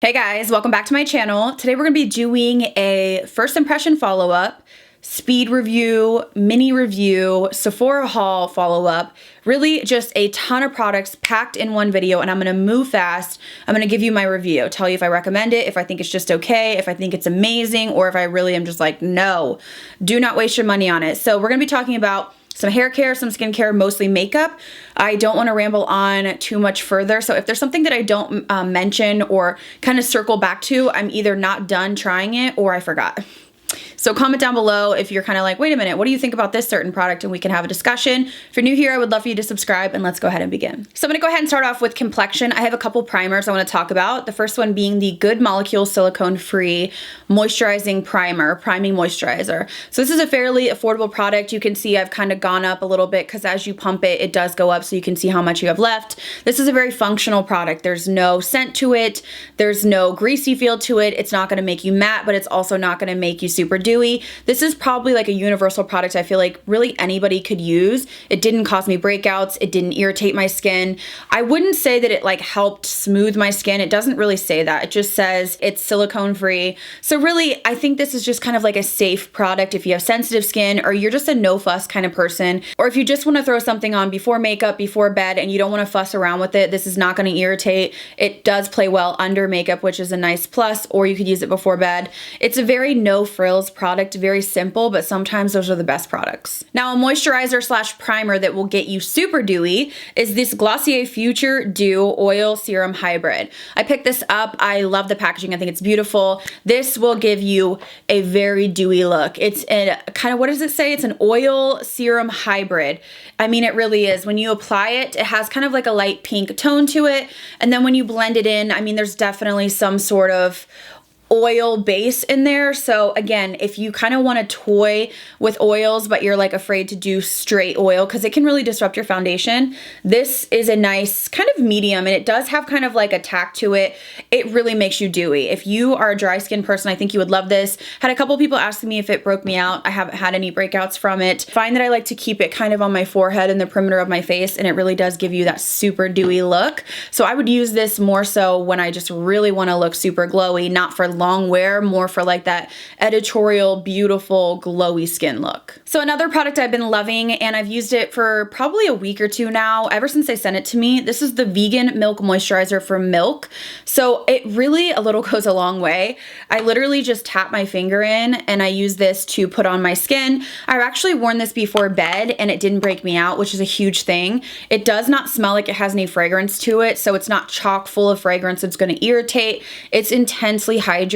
Hey guys, welcome back to my channel. Today we're going to be doing a first impression follow-up, speed review, mini review, Sephora haul follow-up, really just a ton of products packed in one video, and I'm going to move fast. I'm going to give you my review, tell you if I recommend it, if I think it's just okay, if I think it's amazing, or if I really am just like, no, do not waste your money on it. So we're going to be talking about some hair care, some skincare, mostly makeup. I don't want to ramble on too much further. So if there's something that I don't mention or kind of circle back to, I'm either not done trying it or I forgot. So comment down below if you're kind of like, wait a minute, what do you think about this certain product? And we can have a discussion. If you're new here, I would love for you to subscribe, and let's go ahead and begin. So I'm gonna go ahead and start off with complexion. I have a couple primers I wanna talk about. The first one being the Good Molecule Silicone-Free Moisturizing Primer, Priming Moisturizer. So this is a fairly affordable product. You can see I've kind of gone up a little bit because as you pump it, it does go up so you can see how much you have left. This is a very functional product. There's no scent to it. There's no greasy feel to it. It's not gonna make you matte, but it's also not gonna make you super dewy. This is probably like a universal product I feel like really anybody could use. It didn't cause me breakouts. It didn't irritate my skin. I wouldn't say that it like helped smooth my skin. It doesn't really say that. It just says it's silicone free. So really, I think this is just kind of like a safe product if you have sensitive skin or you're just a no fuss kind of person, or if you just want to throw something on before makeup, before bed, and you don't want to fuss around with it. This is not going to irritate. It does play well under makeup, which is a nice plus, or you could use it before bed. It's a very no frills product, very simple, but sometimes those are the best products. Now, a moisturizer slash primer that will get you super dewy is this Glossier Future Dew Oil Serum Hybrid. I picked this up. I love the packaging. I think it's beautiful. This will give you a very dewy look. It's a kind of, what does it say? It's an oil serum hybrid. I mean, it really is. When you apply it, it has kind of like a light pink tone to it. And then when you blend it in, I mean, there's definitely some sort of oil base in there. So again, if you kind of want to toy with oils, but you're like afraid to do straight oil because it can really disrupt your foundation, this is a nice kind of medium, and it does have kind of like a tack to it. It really makes you dewy. If you are a dry skin person, I think you would love this. Had a couple people asking me if it broke me out. I haven't had any breakouts from it. Find that I like to keep it kind of on my forehead and the perimeter of my face, and it really does give you that super dewy look. So I would use this more so when I just really want to look super glowy, not for long wear, more for like that editorial, beautiful, glowy skin look. So another product I've been loving, and I've used it for probably a week or two now, ever since they sent it to me. This is the Vegan Milk Moisturizer from Milk. So it really a little goes a long way. I literally just tap my finger in and I use this to put on my skin. I've actually worn this before bed and it didn't break me out, which is a huge thing. It does not smell like it has any fragrance to it, so it's not chock full of fragrance. It's going to irritate. It's intensely hydrating,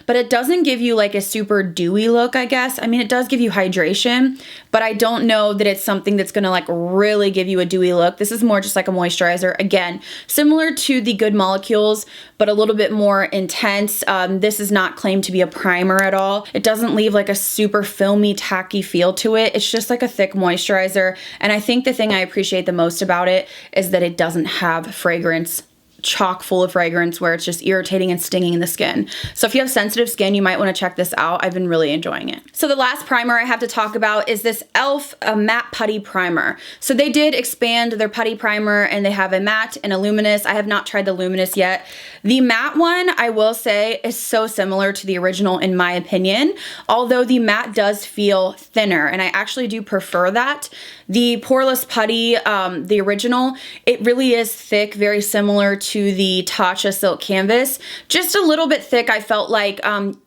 but it doesn't give you like a super dewy look, I guess. I mean, it does give you hydration, but I don't know that it's something that's gonna like really give you a dewy look. This is more just like a moisturizer. Again, similar to the Good Molecules, but a little bit more intense. This is not claimed to be a primer at all. It doesn't leave like a super filmy, tacky feel to it. It's just like a thick moisturizer. And I think the thing I appreciate the most about it is that it doesn't have fragrance, chock full of fragrance, where it's just irritating and stinging in the skin. So if you have sensitive skin, you might want to check this out. I've been really enjoying it. So the last primer I have to talk about is this e.l.f. Matte Putty Primer. So they did expand their putty primer, and they have a matte and a luminous. I have not tried the luminous yet. The matte one, I will say, is so similar to the original in my opinion, although the matte does feel thinner, and I actually do prefer that. The poreless putty, the original, it really is thick, very similar to the Tatcha Silk Canvas. Just a little bit thick. I felt like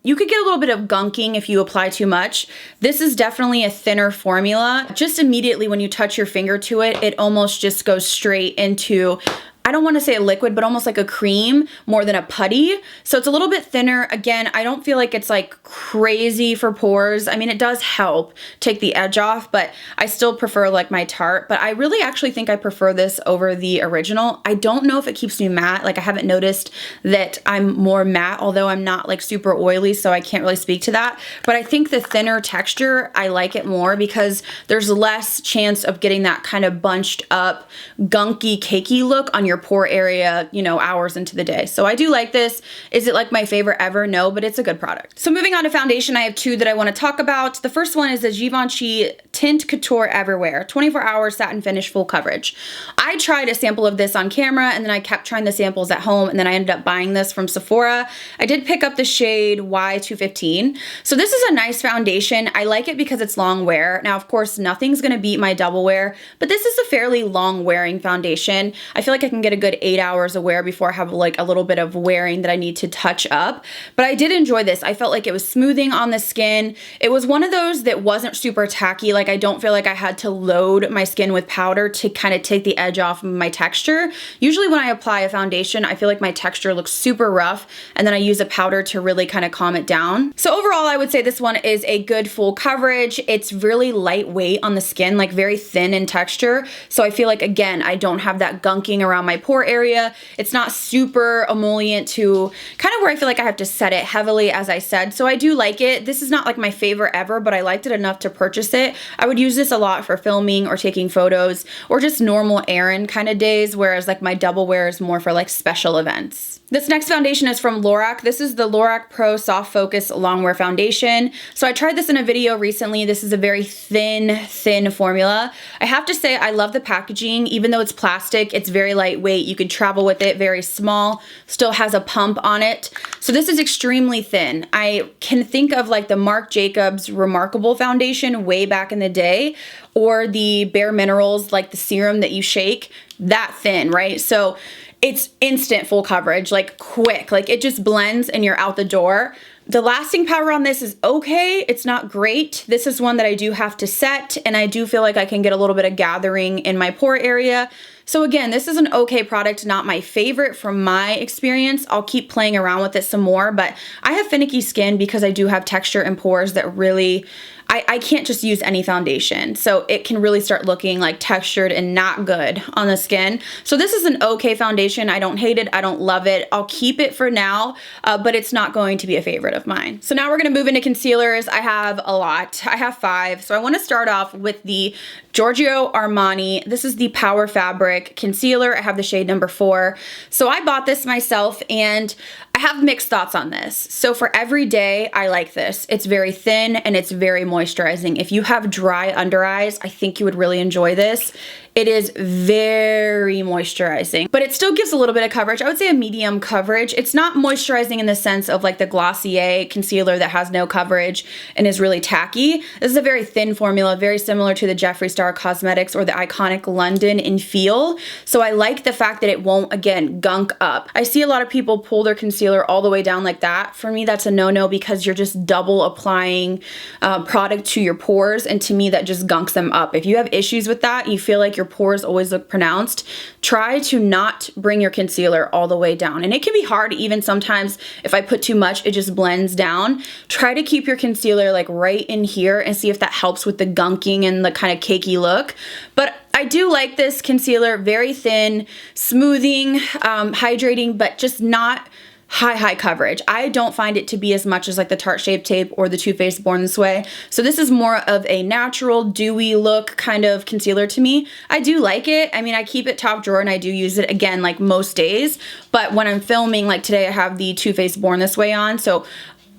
you could get a little bit of gunking if you apply too much. This is definitely a thinner formula. Just immediately when you touch your finger to it, it almost just goes straight into, I don't want to say a liquid, but almost like a cream more than a putty. So it's a little bit thinner. Again, I don't feel like it's like crazy for pores. I mean, it does help take the edge off, but I still prefer like my Tarte. But I really actually think I prefer this over the original. I don't know if it keeps me matte. Like I haven't noticed that I'm more matte, although I'm not like super oily, so I can't really speak to that. But I think the thinner texture, I like it more because there's less chance of getting that kind of bunched up, gunky, cakey look on your your pore area, you know, hours into the day. So I do like this. Is it like my favorite ever? No, but it's a good product. So moving on to foundation, I have two that I want to talk about. The first one is the Givenchy Tint Couture Everywhere 24-hour satin finish full coverage. I tried a sample of this on camera, and then I kept trying the samples at home, and then I ended up buying this from Sephora. I did pick up the shade Y215. So this is a nice foundation. I like it because it's long wear. Now, of course, nothing's gonna beat my double wear, but this is a fairly long wearing foundation. I feel like I can get a good 8 hours of wear before I have like a little bit of wearing that I need to touch up. But I did enjoy this. I felt like it was smoothing on the skin. It was one of those that wasn't super tacky. Like I don't feel like I had to load my skin with powder to kind of take the edge off of my texture. Usually when I apply a foundation, I feel like my texture looks super rough, and then I use a powder to really kind of calm it down. So overall, I would say this one is a good full coverage. It's really lightweight on the skin, like very thin in texture. So I feel like, again, I don't have that gunking around my pore area. It's not super emollient to kind of where I feel like I have to set it heavily, as I said. So I do like it. This is not like my favorite ever, but I liked it enough to purchase it. I would use this a lot for filming or taking photos or just normal errand kind of days, whereas like my double wear is more for like special events. This next foundation is from Lorac. This is the Lorac Pro Soft Focus Longwear Foundation. So I tried this in a video recently. This is a very thin formula. I have to say I love the packaging. Even though it's plastic, it's very lightweight. You could travel with it, very small, still has a pump on it. So this is extremely thin. I can think of like the Marc Jacobs Remarkable Foundation way back in the day, or the Bare Minerals, like the serum that you shake, that thin, right? So it's instant full coverage, like quick, like it just blends and you're out the door. The lasting power on this is okay. It's not great. This is one that I do have to set, and I do feel like I can get a little bit of gathering in my pore area. So again, this is an okay product, not my favorite from my experience. I'll keep playing around with it some more, but I have finicky skin because I do have texture and pores that really, I can't just use any foundation. So it can really start looking like textured and not good on the skin. So this is an okay foundation. I don't hate it. I don't love it. I'll keep it for now, but it's not going to be a favorite of mine. So now we're gonna move into concealers. I have a lot. I have 5. So I wanna start off with the Giorgio Armani. This is the Power Fabric Concealer. I have the shade number 4. So I bought this myself, and I have mixed thoughts on this. So for every day, I like this. It's very thin and it's very moisturizing. If you have dry under eyes, I think you would really enjoy this. It is very moisturizing, but it still gives a little bit of coverage. I would say a medium coverage. It's not moisturizing in the sense of like the Glossier concealer that has no coverage and is really tacky. This is a very thin formula, very similar to the Jeffree Star Cosmetics or the iconic London in feel. So I like the fact that it won't, again, gunk up. I see a lot of people pull their concealer all the way down like that. For me, that's a no-no because you're just double applying product to your pores, and to me, that just gunks them up. If you have issues with that, you feel like your pores always look pronounced, try to not bring your concealer all the way down. And it can be hard even sometimes if I put too much, it just blends down. Try to keep your concealer like right in here and see if that helps with the gunking and the kind of cakey look. But I do like this concealer, very thin, smoothing, hydrating, but just not high coverage. I don't find it to be as much as like the Tarte Shape Tape or the Too Faced Born This Way. So this is more of a natural, dewy look kind of concealer to me. I do like it. I mean, I keep it top drawer and I do use it again like most days. But when I'm filming, like today, I have the Too Faced Born This Way on. So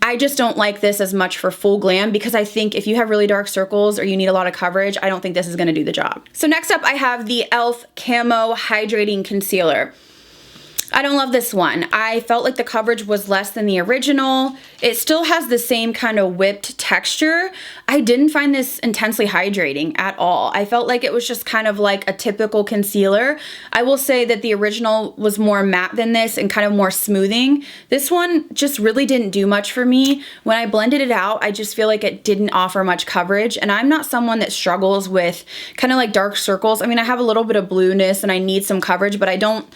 I just don't like this as much for full glam because I think if you have really dark circles or you need a lot of coverage, I don't think this is going to do the job. So next up, I have the e.l.f. Camo Hydrating Concealer. I don't love this one. I felt like the coverage was less than the original. It still has the same kind of whipped texture. I didn't find this intensely hydrating at all. I felt like it was just kind of like a typical concealer. I will say that the original was more matte than this and kind of more smoothing. This one just really didn't do much for me. When I blended it out, I just feel like it didn't offer much coverage, and I'm not someone that struggles with kind of like dark circles. I mean, I have a little bit of blueness and I need some coverage, but I don't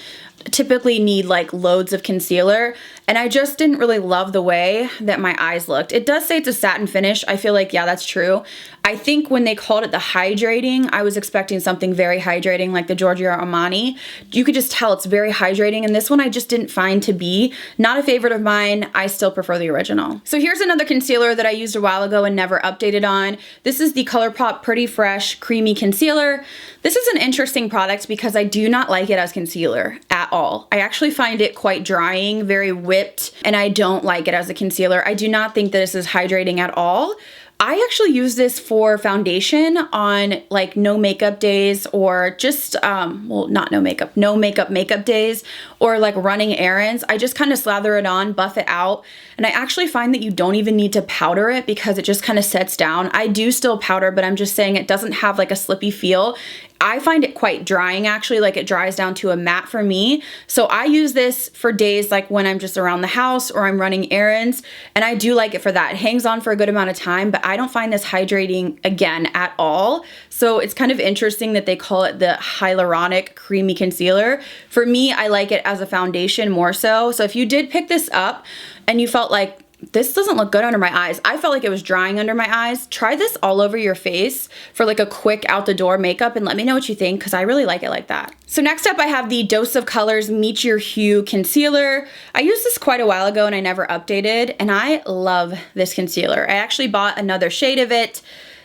typically need like loads of concealer, and I just didn't really love the way that my eyes looked. It does say it's a satin finish. I feel like, yeah, that's true. I think when they called it the hydrating, I was expecting something very hydrating like the Giorgio Armani. You could just tell it's very hydrating, and this one I just didn't find to be. Not a favorite of mine. I still prefer the original. So here's another concealer that I used a while ago and never updated on. This is the ColourPop Pretty Fresh Creamy Concealer. This is an interesting product because I do not like it as concealer at all. I actually find it quite drying, very whipped, and I don't like it as a concealer. I do not think that this is hydrating at all. I actually use this for foundation on like no makeup days, or just, well, not no makeup days, or like running errands. I just kind of slather it on, buff it out. And I actually find that you don't even need to powder it because it just kind of sets down. I do still powder, but I'm just saying it doesn't have like a slippy feel. I find it quite drying actually, like it dries down to a matte for me. So I use this for days like when I'm just around the house or I'm running errands, and I do like it for that. It hangs on for a good amount of time, but I don't find this hydrating again at all. So it's kind of interesting that they call it the Hyaluronic Creamy Concealer. For me, I like it as a foundation more so. So if you did pick this up and you felt like, this doesn't look good under my eyes, I felt like it was drying under my eyes, try this all over your face for like a quick out the door makeup and let me know what you think, because I really like it like that. So next up I have the Dose of Colors Meet Your Hue Concealer. I used this quite a while ago and I never updated, and I love this concealer. I actually bought another shade of it.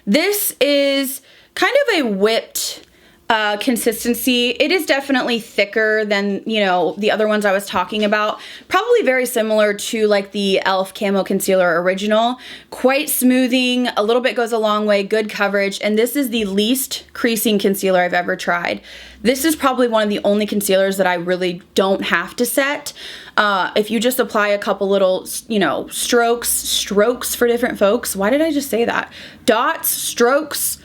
This is kind of a whipped consistency. It is definitely thicker than, you know, the other ones I was talking about. Probably very similar to like the e.l.f. Camo Concealer Original. Quite smoothing, a little bit goes a long way, good coverage, and this is the least creasing concealer I've ever tried. This is probably one of the only concealers that I really don't have to set. If you just apply a couple little, you know, strokes for different folks. Why did I just say that? Dots, strokes,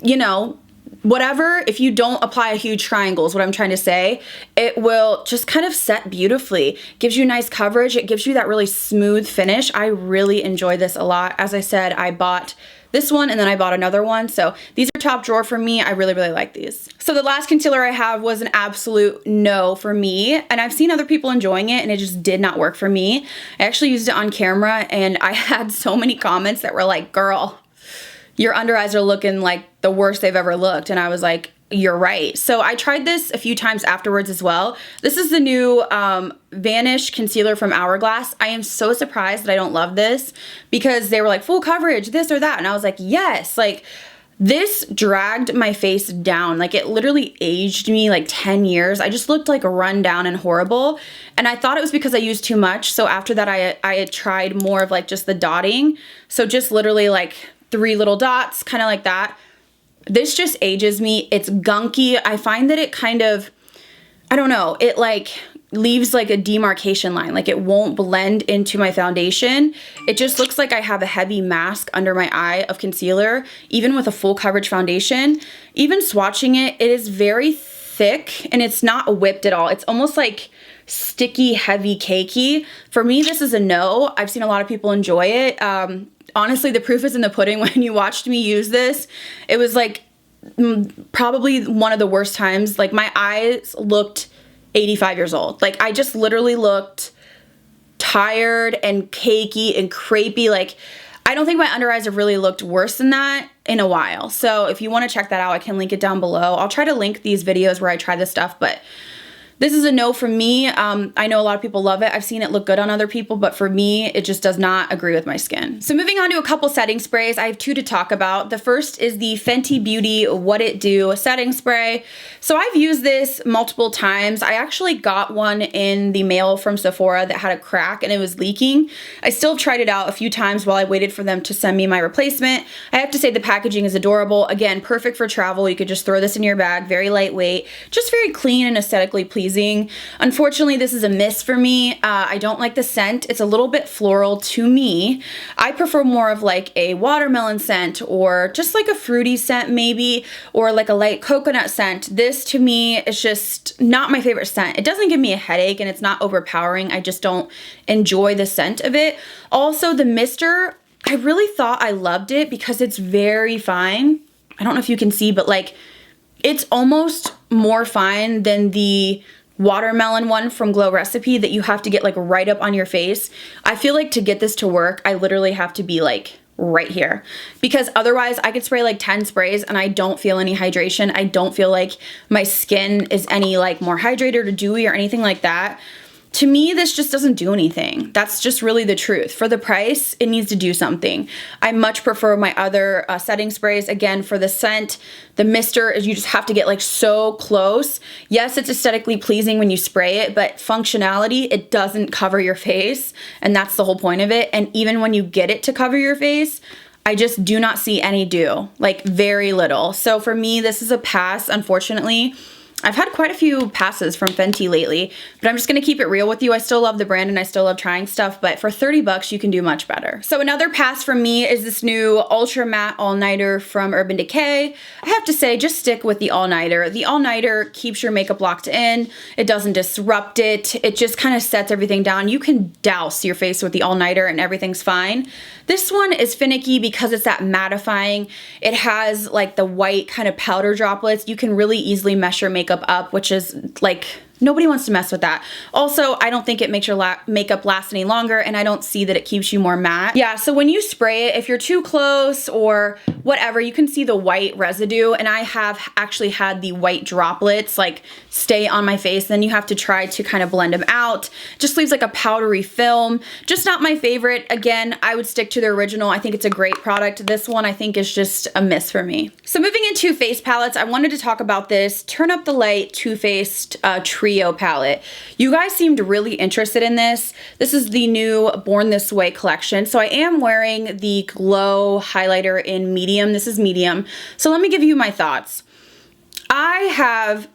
you know, whatever, if you don't apply a huge triangle is what I'm trying to say, it will just kind of set beautifully. Gives you nice coverage. It gives you that really smooth finish. I really enjoy this a lot. As I said, I bought this one and then I bought another one. So these are top drawer for me. I really, really like these. So the last concealer I have was an absolute no for me. And I've seen other people enjoying it and it just did not work for me. I actually used it on camera and I had so many comments that were like, girl, your under eyes are looking like the worst they've ever looked. And I was like, you're right. So I tried this a few times afterwards as well. This is the new Vanish concealer from Hourglass. I am so surprised that I don't love this because they were like full coverage, this or that. And I was like, yes, like this dragged my face down. Like it literally aged me like 10 years. I just looked like run down and horrible. And I thought it was because I used too much. So after that, I had tried more of like just the dotting. So just literally like 3 little dots, kind of like that. This just ages me. It's gunky. I find that it kind of, I don't know, it like leaves like a demarcation line. Like it won't blend into my foundation. It just looks like I have a heavy mask under my eye of concealer, even with a full coverage foundation. Even swatching it, it is very thick and it's not whipped at all. It's almost like sticky, heavy, cakey. For me, this is a no. I've seen a lot of people enjoy it. Honestly, the proof is in the pudding. When you watched me use this, it was like probably one of the worst times. Like my eyes looked 85 years old. Like I just literally looked tired and cakey and crepey. Like I don't think my under eyes have really looked worse than that in a while. So if you want to check that out, I can link it down below. I'll try to link these videos where I try this stuff, but this is a no for me. I know a lot of people love it. I've seen it look good on other people, but for me, it just does not agree with my skin. So moving on to a couple setting sprays, I have 2 to talk about. The first is the Fenty Beauty What It Do setting spray. So I've used this multiple times. I actually got one in the mail from Sephora that had a crack and it was leaking. I still tried it out a few times while I waited for them to send me my replacement. I have to say the packaging is adorable. Again, perfect for travel. You could just throw this in your bag, very lightweight, just very clean and aesthetically pleasing. Unfortunately, this is a miss for me. I don't like the scent. It's a little bit floral to me. I prefer more of like a watermelon scent or just like a fruity scent maybe, or like a light coconut scent. This to me is just not my favorite scent. It doesn't give me a headache and it's not overpowering. I just don't enjoy the scent of it. Also, the mister, I really thought I loved it because it's very fine. I don't know if you can see, but like it's almost more fine than the watermelon one from Glow Recipe that you have to get like right up on your face. I feel like to get this to work, I literally have to be like right here, because otherwise I could spray like 10 sprays and I don't feel any hydration. I don't feel like my skin is any like more hydrated or dewy or anything like that. To me, this just doesn't do anything. That's just really the truth. For the price, it needs to do something. I much prefer my other setting sprays. Again, for the scent, the mister is you just have to get like so close. Yes, it's aesthetically pleasing when you spray it, but functionality, it doesn't cover your face. And that's the whole point of it. And even when you get it to cover your face, I just do not see any dew, like very little. So for me, this is a pass, unfortunately. I've had quite a few passes from Fenty lately, but I'm just gonna keep it real with you. I still love the brand and I still love trying stuff, but for 30 bucks, you can do much better. So another pass from me is this new Ultra Matte All-Nighter from Urban Decay. I have to say, just stick with the All-Nighter. The All-Nighter keeps your makeup locked in. It doesn't disrupt it. It just kind of sets everything down. You can douse your face with the All-Nighter and everything's fine. This one is finicky because it's that mattifying. It has like the white kind of powder droplets. You can really easily mess your makeup up, which is like, nobody wants to mess with that. Also, I don't think it makes your makeup last any longer, and I don't see that it keeps you more matte. Yeah, so when you spray it, if you're too close or whatever, you can see the white residue, and I have actually had the white droplets like stay on my face. Then you have to try to kind of blend them out. Just leaves like a powdery film. Just not my favorite. Again, I would stick to the original. I think it's a great product. This one I think is just a miss for me. So moving into face palettes, I wanted to talk about this Turn Up the Light Too Faced Trio palette. You guys seemed really interested in this. This is the new Born This Way collection. So I am wearing the Glow highlighter in medium. This is medium. So let me give you my thoughts. I have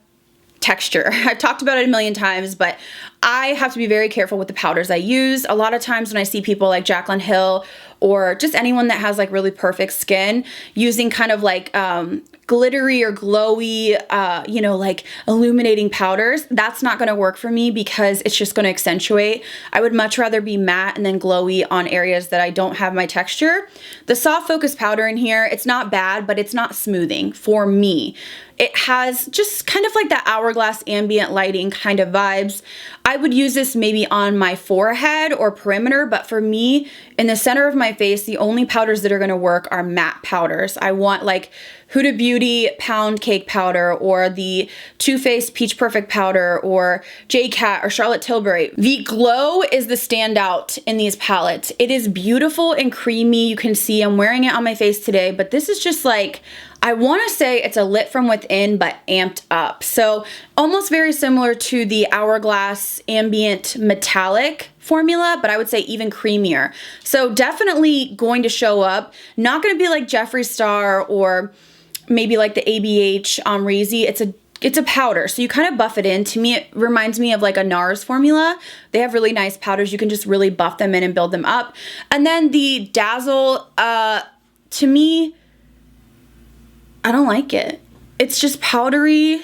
texture. I've talked about it a million times, but I have to be very careful with the powders I use. A lot of times when I see people like Jaclyn Hill or just anyone that has like really perfect skin using kind of like glittery or glowy, you know, like illuminating powders, that's not gonna work for me because it's just gonna accentuate. I would much rather be matte and then glowy on areas that I don't have my texture. The soft focus powder in here, it's not bad, but it's not smoothing for me. It has just kind of like that hourglass ambient lighting kind of vibes. I would use this maybe on my forehead or perimeter, but for me, in the center of my face, the only powders that are gonna work are matte powders. I want like Huda Beauty Pound Cake Powder or the Too Faced Peach Perfect Powder or J-Cat or Charlotte Tilbury. The Glow is the standout in these palettes. It is beautiful and creamy. You can see I'm wearing it on my face today, but this is just like, I want to say it's a lit from within, but amped up. So almost very similar to the Hourglass Ambient Metallic formula, but I would say even creamier. So definitely going to show up. Not going to be like Jeffree Star or maybe like the ABH Amrezy. It's a powder, so you kind of buff it in. To me, it reminds me of like a NARS formula. They have really nice powders. You can just really buff them in and build them up. And then the Dazzle, to me, I don't like it. It's just powdery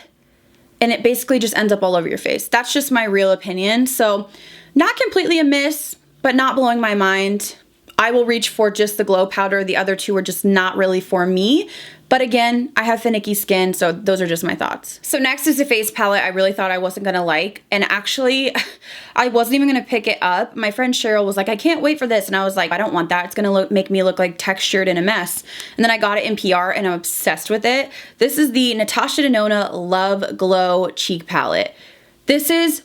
and it basically just ends up all over your face. That's just my real opinion. So not completely a miss, but not blowing my mind. I will reach for just the Glow powder. The other two are just not really for me. But again, I have finicky skin, so those are just my thoughts. So next is a face palette I really thought I wasn't gonna like. And actually, I wasn't even gonna pick it up. My friend Cheryl was like, I can't wait for this. And I was like, I don't want that. It's gonna make me look like textured and a mess. And then I got it in PR and I'm obsessed with it. This is the Natasha Denona Love Glow Cheek Palette. This is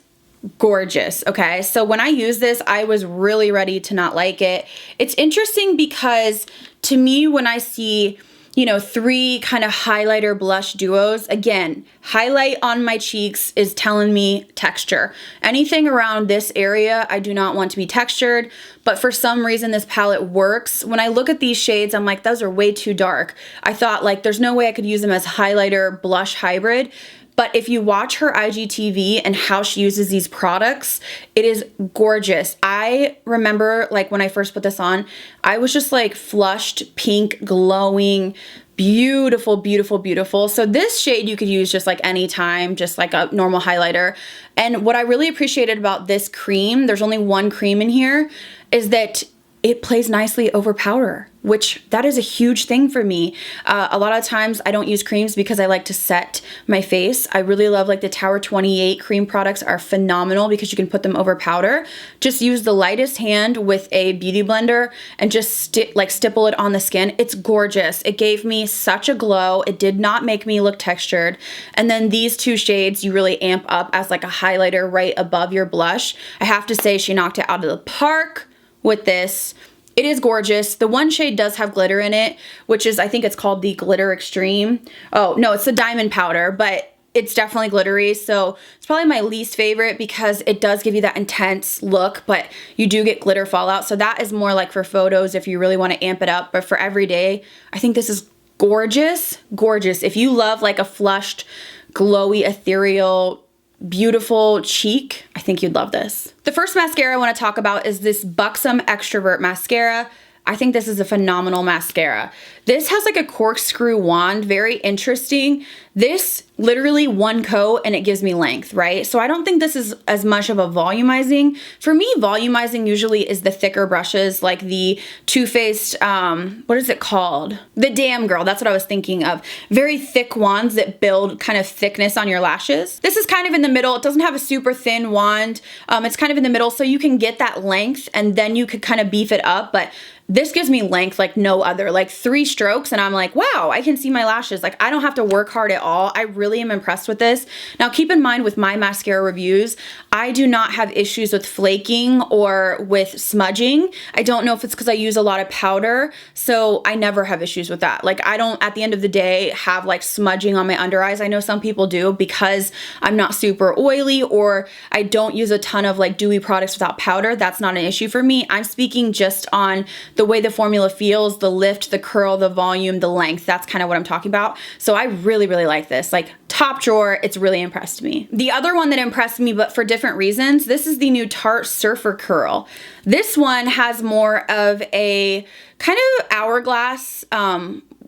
gorgeous, okay? So when I use this, I was really ready to not like it. It's interesting because to me, when I see, you know, three kind of highlighter blush duos, again, highlight on my cheeks is telling me texture. Anything around this area, I do not want to be textured, but for some reason this palette works. When I look at these shades, I'm like, those are way too dark. I thought like, there's no way I could use them as highlighter blush hybrid. But if you watch her IGTV and how she uses these products, it is gorgeous. I remember like when I first put this on, I was just like flushed, pink, glowing, beautiful, beautiful, beautiful. So this shade you could use just like anytime, just like a normal highlighter. And what I really appreciated about this cream, there's only one cream in here, is that it plays nicely over powder, which that is a huge thing for me. A lot of times I don't use creams because I like to set my face. I really love like the Tower 28 cream products are phenomenal because you can put them over powder. Just use the lightest hand with a beauty blender and just stipple it on the skin. It's gorgeous. It gave me such a glow. It did not make me look textured. And then these two shades you really amp up as like a highlighter right above your blush. I have to say she knocked it out of the park with this. It is gorgeous. The one shade does have glitter in it, which is, I think it's called the Glitter Extreme. Oh, no, it's the diamond powder, but it's definitely glittery. So it's probably my least favorite because it does give you that intense look, but you do get glitter fallout. So that is more like for photos if you really want to amp it up. But for everyday, I think this is gorgeous, gorgeous. If you love like a flushed, glowy, ethereal, beautiful cheek, I think you'd love this. The first mascara I want to talk about is this Buxom Extrovert Mascara. I think this is a phenomenal mascara. This has like a corkscrew wand, very interesting. This literally one coat and it gives me length, right? So I don't think this is as much of a volumizing. For me, volumizing usually is the thicker brushes, like the Too Faced, what is it called? The Damn Girl, that's what I was thinking of. Very thick wands that build kind of thickness on your lashes. This is kind of in the middle. It doesn't have a super thin wand. It's kind of in the middle, so you can get that length and then you could kind of beef it up, but this gives me length like no other, like 3 strokes and I'm like, wow, I can see my lashes. Like I don't have to work hard at all. I really am impressed with this. Now keep in mind with my mascara reviews, I do not have issues with flaking or with smudging. I don't know if it's because I use a lot of powder, so I never have issues with that. Like I don't, at the end of the day, have like smudging on my under eyes. I know some people do because I'm not super oily or I don't use a ton of like dewy products without powder. That's not an issue for me. I'm speaking just on the way the formula feels, the lift, the curl, the volume, the length. That's kind of what I'm talking about. So I really, really like this. Like top drawer, it's really impressed me. The other one that impressed me, but for different reasons, this is the new Tarte Surfer Curl. This one has more of a kind of hourglass,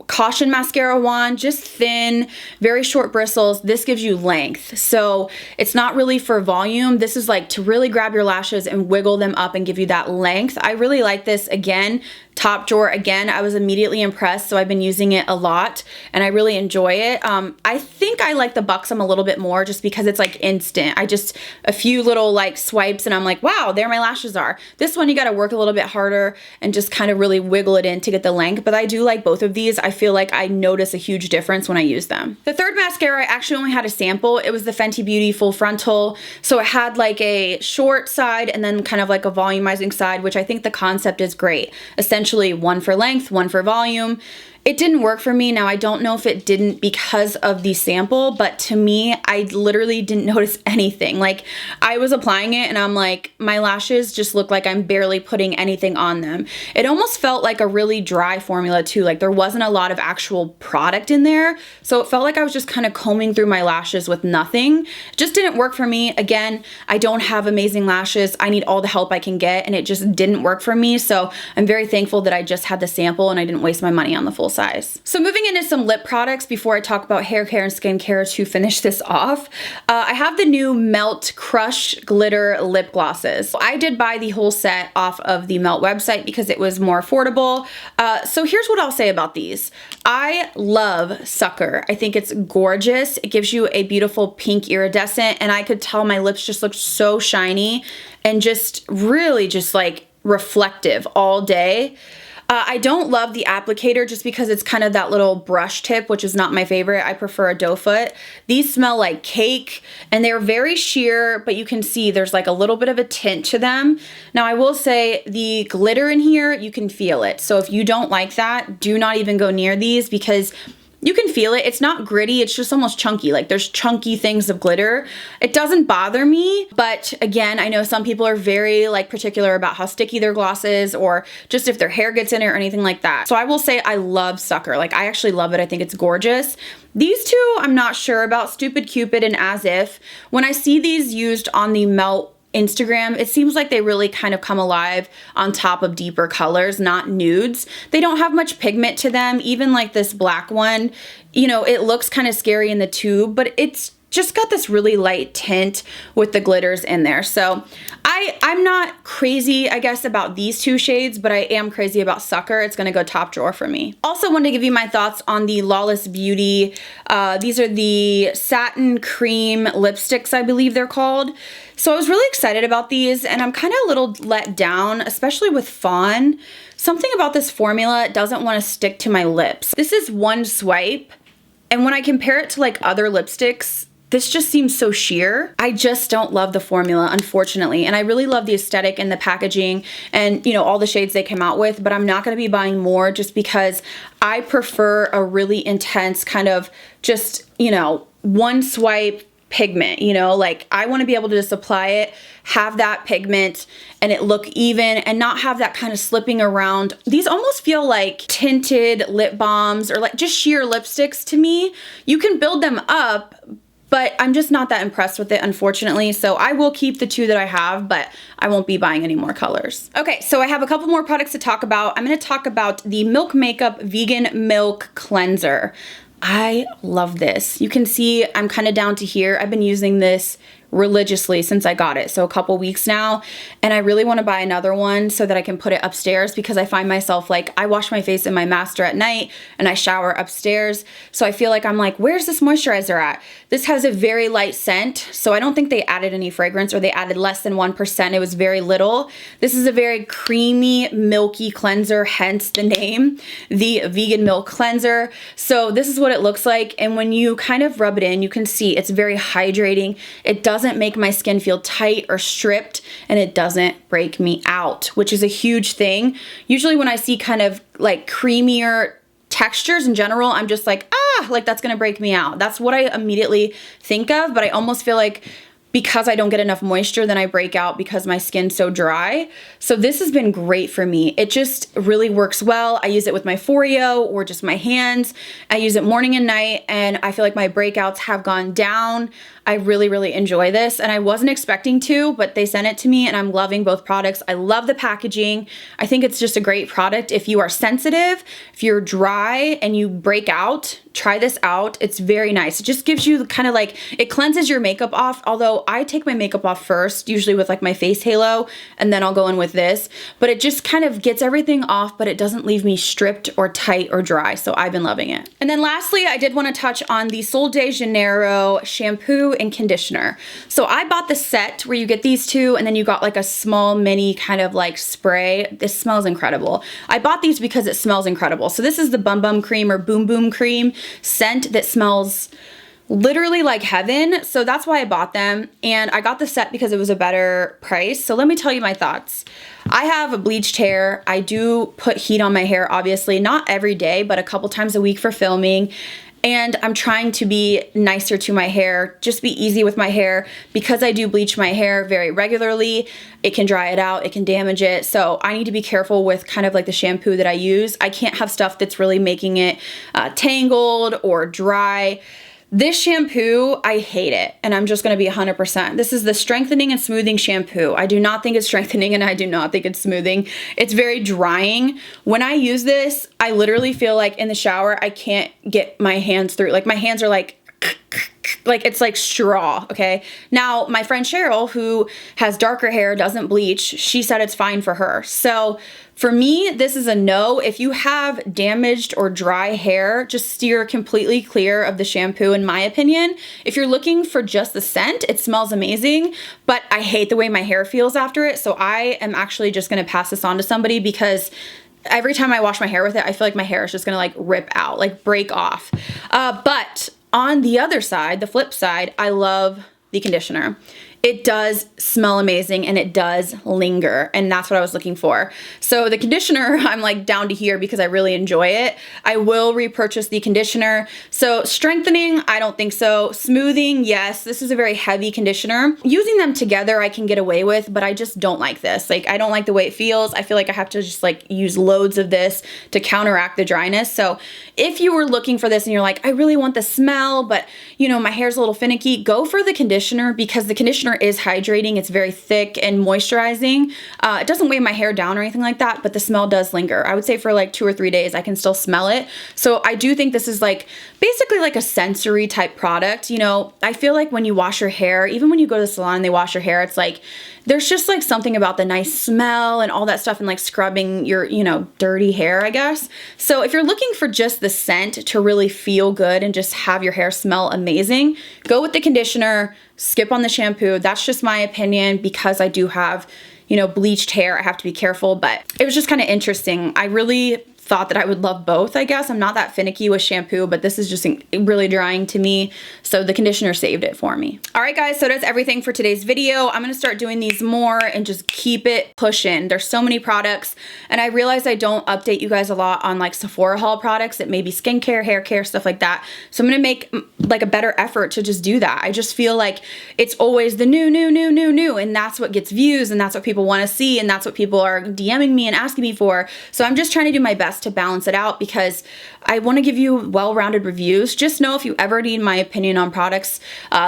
caution mascara wand, just thin, very short bristles. This gives you length. So it's not really for volume. This is like to really grab your lashes and wiggle them up and give you that length. I really like this. Again, top drawer, again, I was immediately impressed. So I've been using it a lot and I really enjoy it. I think I like the Buxom a little bit more just because it's like instant. A few little like swipes and I'm like, wow, there my lashes are. This one, you got to work a little bit harder and just kind of really wiggle it in to get the length. But I do like both of these. I feel like I notice a huge difference when I use them. The third mascara, I actually only had a sample. It was the Fenty Beauty Full Frontal. So it had like a short side and then kind of like a volumizing side, which I think the concept is great. Essentially one for length, one for volume. It didn't work for me. Now, I don't know if it didn't because of the sample, but to me, I literally didn't notice anything. Like, I was applying it and I'm like, my lashes just look like I'm barely putting anything on them. It almost felt like a really dry formula too. Like, there wasn't a lot of actual product in there. So it felt like I was just kind of combing through my lashes with nothing. It just didn't work for me. Again, I don't have amazing lashes. I need all the help I can get, and it just didn't work for me. So I'm very thankful that I just had the sample and I didn't waste my money on the full size. So moving into some lip products before I talk about hair care and skincare to finish this off, I have the new Melt Crush Glitter Lip Glosses. I did buy the whole set off of the Melt website because it was more affordable. So here's what I'll say about these. I love Sucker. I think it's gorgeous. It gives you a beautiful pink iridescent, and I could tell my lips just looked so shiny and just really just like reflective all day. I don't love the applicator just because it's kind of that little brush tip, which is not my favorite. I prefer a doe foot. These smell like cake and they're very sheer, but you can see there's like a little bit of a tint to them. Now, I will say the glitter in here, you can feel it. So if you don't like that, do not even go near these because you can feel it. It's not gritty. It's just almost chunky. Like there's chunky things of glitter. It doesn't bother me, but again, I know some people are very like particular about how sticky their gloss is or just if their hair gets in it or anything like that. So I will say I love Sucker. Like I actually love it. I think it's gorgeous. These two, I'm not sure about, Stupid Cupid and As If. When I see these used on the Melt Instagram, it seems like they really kind of come alive on top of deeper colors, not nudes. They don't have much pigment to them. Even like this black one, you know, it looks kind of scary in the tube, but it's just got this really light tint with the glitters in there. So I'm not crazy, I guess, about these two shades, but I am crazy about Sucker. It's gonna go top drawer for me. Also wanted to give you my thoughts on the Lawless Beauty. These are the Satin Cream lipsticks, I believe they're called. So I was really excited about these, and I'm kind of a little let down, especially with Fawn. Something about this formula doesn't want to stick to my lips. This is one swipe, and when I compare it to like other lipsticks, this just seems so sheer. I just don't love the formula, unfortunately. And I really love the aesthetic and the packaging and, you know, all the shades they came out with, but I'm not gonna be buying more just because I prefer a really intense kind of just, you know, one swipe pigment, you know, like I want to be able to just apply it, have that pigment and it look even and not have that kind of slipping around. These almost feel like tinted lip balms or like just sheer lipsticks to me. You can build them up, but I'm just not that impressed with it, unfortunately. So I will keep the two that I have, but I won't be buying any more colors. Okay, so I have a couple more products to talk about. I'm gonna talk about the Milk Makeup Vegan Milk Cleanser. I love this. You can see I'm kind of down to here. I've been using this religiously since I got it, so a couple weeks now, and I really want to buy another one so that I can put it upstairs because I find myself like I wash my face in my master at night and I shower upstairs, so I feel like I'm like, where's this moisturizer at? This has a very light scent, so I don't think they added any fragrance or they added less than 1%. It was very little. This is a very creamy, milky cleanser, hence the name, the Vegan Milk Cleanser. So this is what it looks like, and when you kind of rub it in, you can see it's very hydrating. It doesn't make my skin feel tight or stripped, and it doesn't break me out, which is a huge thing. Usually when I see kind of like creamier textures in general, I'm just like, like that's gonna break me out. That's what I immediately think of, but I almost feel like because I don't get enough moisture, then I break out because my skin's so dry. So this has been great for me. It just really works well. I use it with my Foreo or just my hands. I use it morning and night, and I feel like my breakouts have gone down. I really, really enjoy this, and I wasn't expecting to, but they sent it to me and I'm loving both products. I love the packaging. I think it's just a great product. If you are sensitive, if you're dry and you break out, try this out. It's very nice. It just gives you kind of like, it cleanses your makeup off, although I take my makeup off first, usually with like my face halo, and then I'll go in with this, but it just kind of gets everything off, but it doesn't leave me stripped or tight or dry, so I've been loving it. And then lastly, I did want to touch on the Sol de Janeiro shampoo and conditioner. So I bought the set where you get these two and then you got like a small mini kind of like spray. This smells incredible. I bought these because it smells incredible. So this is the Bum Bum Cream or Boom Boom Cream scent that smells literally like heaven. So that's why I bought them, and I got the set because it was a better price. So let me tell you my thoughts. I have a bleached hair. I do put heat on my hair, obviously, not every day, but a couple times a week for filming. And I'm trying to be nicer to my hair, just be easy with my hair. Because I do bleach my hair very regularly, it can dry it out, it can damage it. So I need to be careful with kind of like the shampoo that I use. I can't have stuff that's really making it tangled or dry. This shampoo, I hate it, and I'm just gonna be 100%. This is the Strengthening and Smoothing Shampoo. I do not think it's strengthening, and I do not think it's smoothing. It's very drying. When I use this, I literally feel like in the shower, I can't get my hands through. Like my hands are like it's like straw, okay? Now, my friend Cheryl, who has darker hair, doesn't bleach, she said it's fine for her. So for me, this is a no. If you have damaged or dry hair, just steer completely clear of the shampoo, in my opinion. If you're looking for just the scent, it smells amazing, but I hate the way my hair feels after it, so I am actually just gonna pass this on to somebody because every time I wash my hair with it, I feel like my hair is just gonna like rip out, like break off. But on the other side, the flip side, I love the conditioner. It does smell amazing and it does linger, and that's what I was looking for. So the conditioner, I'm like down to here because I really enjoy it. I will repurchase the conditioner. So strengthening, I don't think so. Smoothing, yes, this is a very heavy conditioner. Using them together I can get away with, but I just don't like this. Like I don't like the way it feels. I feel like I have to just like use loads of this to counteract the dryness. So if you were looking for this and you're like, I really want the smell, but you know, my hair's a little finicky, go for the conditioner because the conditioner conditioner is hydrating. It's very thick and moisturizing. It doesn't weigh my hair down or anything like that, but the smell does linger. I would say for like 2 or 3 days, I can still smell it. So I do think this is like basically like a sensory type product. You know, I feel like when you wash your hair, even when you go to the salon and they wash your hair, it's like, there's just like something about the nice smell and all that stuff and like scrubbing your, you know, dirty hair, I guess. So if you're looking for just the scent to really feel good and just have your hair smell amazing, go with the conditioner, skip on the shampoo. That's just my opinion because I do have, you know, bleached hair. I have to be careful, but it was just kind of interesting. I really thought that I would love both, I guess. I'm not that finicky with shampoo, but this is just really drying to me. So the conditioner saved it for me. All right, guys, so that's everything for today's video. I'm gonna start doing these more and just keep it pushing. There's so many products, and I realize I don't update you guys a lot on like Sephora haul products. It may be skincare, hair care, stuff like that. So I'm gonna make like a better effort to just do that. I just feel like it's always the new, and that's what gets views, and that's what people wanna see, and that's what people are DMing me and asking me for. So I'm just trying to do my best to balance it out because I want to give you well-rounded reviews. Just know if you ever need my opinion on products,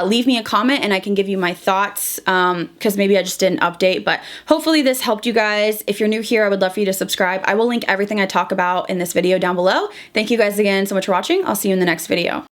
leave me a comment and I can give you my thoughts because maybe I just didn't update, but hopefully this helped you guys. If you're new here, I would love for you to subscribe. I will link everything I talk about in this video down below. Thank you guys again so much for watching. I'll see you in the next video.